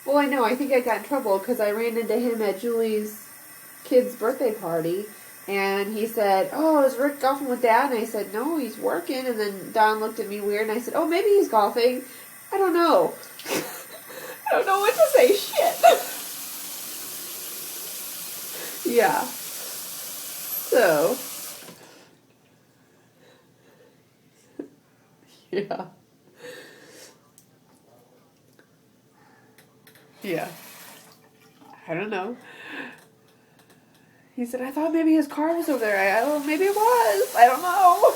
Well, I know. I think I got in trouble because I ran into him at Julie's kid's birthday party. And he said, "Oh, is Rick golfing with Dad?" And I said, "No, he's working." And then Don looked at me weird, and I said, "Oh, maybe he's golfing. I don't know." I don't know what to say. Shit. Yeah. So. Yeah. Yeah. I don't know. He said, "I thought maybe his car was over there." Maybe it was. I don't know.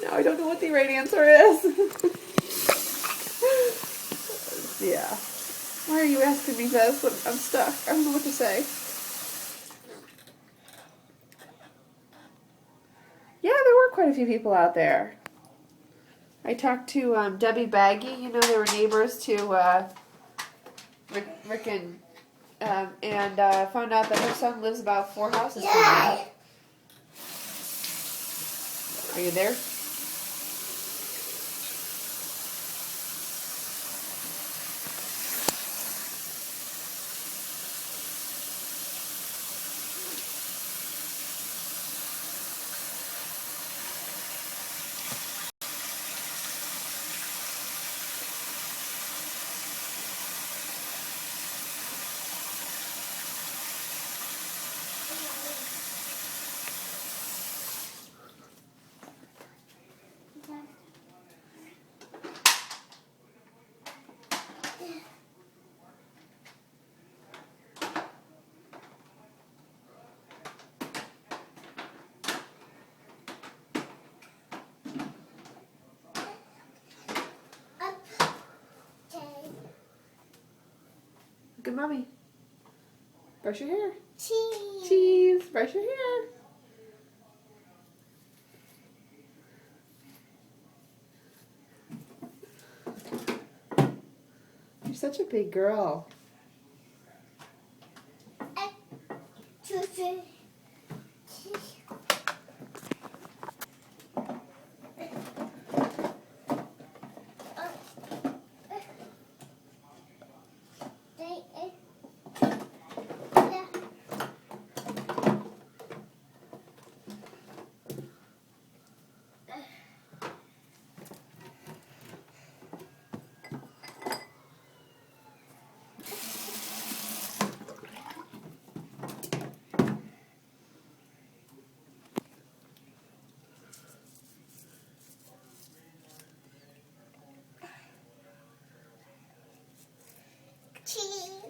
Now I don't know what the right answer is. Yeah. Why are you asking me this? I'm stuck. I don't know what to say. Yeah, there were quite a few people out there. I talked to Debbie Baggy. You know, they were neighbors to Rick and found out that her son lives about 4 houses from me. Are you there? Good mommy. Brush your hair. Cheese. Cheese. Brush your hair. You're such a big girl.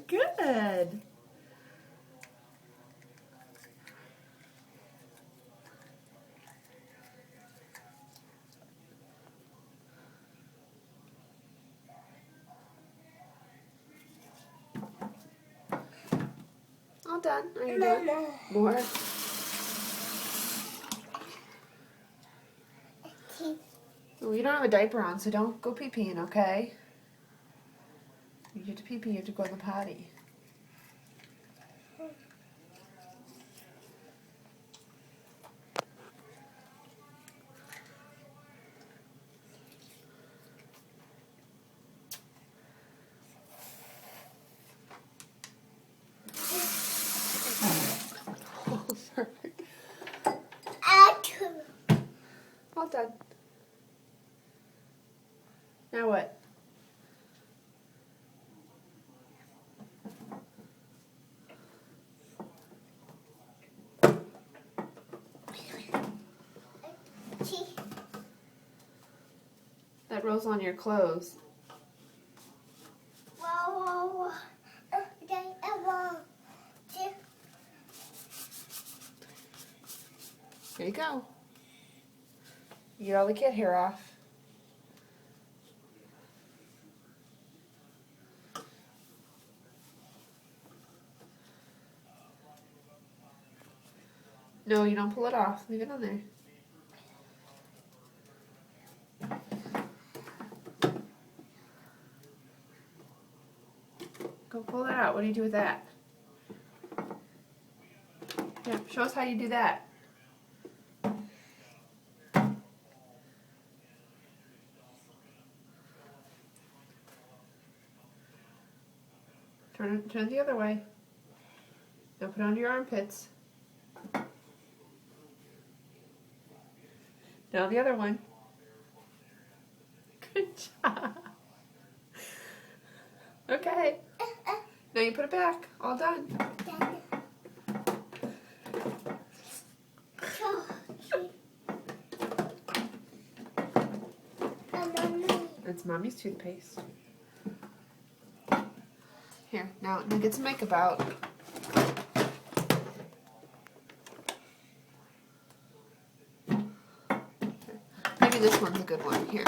Good. All done. Are you done? More? Well, you don't have a diaper on, so don't go pee-peeing, okay? You have to pee-pee, you have to go in the potty. Perfect. All done. Now what? That rolls on your clothes. There you go. You get all the kid hair off. No, you don't pull it off. Leave it on there. Go pull it out. What do you do with that? Yeah, show us how you do that. Turn it the other way. Now put it under your armpits. Now the other one. Good job. Okay. Now you put it back. All done. It's Mommy's toothpaste. Here, now get some makeup out. Maybe this one's a good one. Here.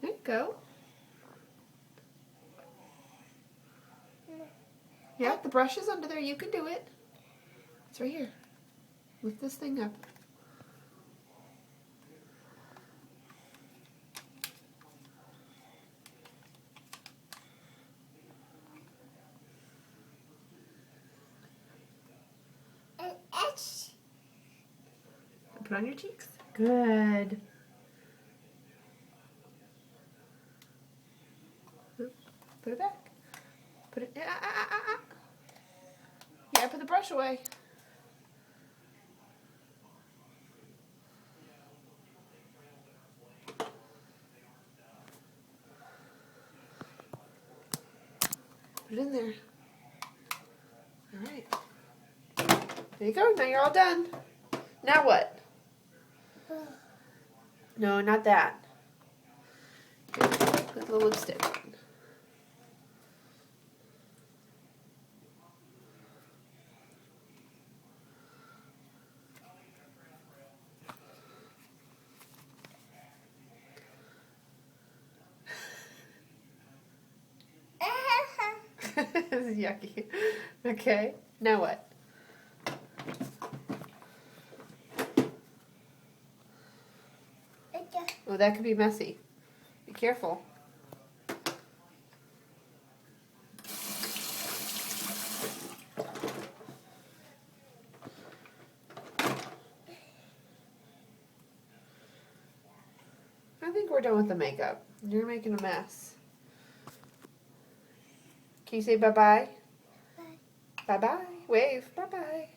There you go. Yeah, the brush is under there. You can do it. It's right here. Lift this thing up. Put on your cheeks. Good. Put it back. Put it. Yeah, put the brush away. Put it in there. All right. There you go. Now you're all done. Now what? No, not that. Put the lipstick on. This is yucky. Okay. Now what? Oh, that could be messy. Be careful. I think we're done with the makeup. You're making a mess. Can you say bye-bye? Bye. Bye-bye. Wave. Bye-bye.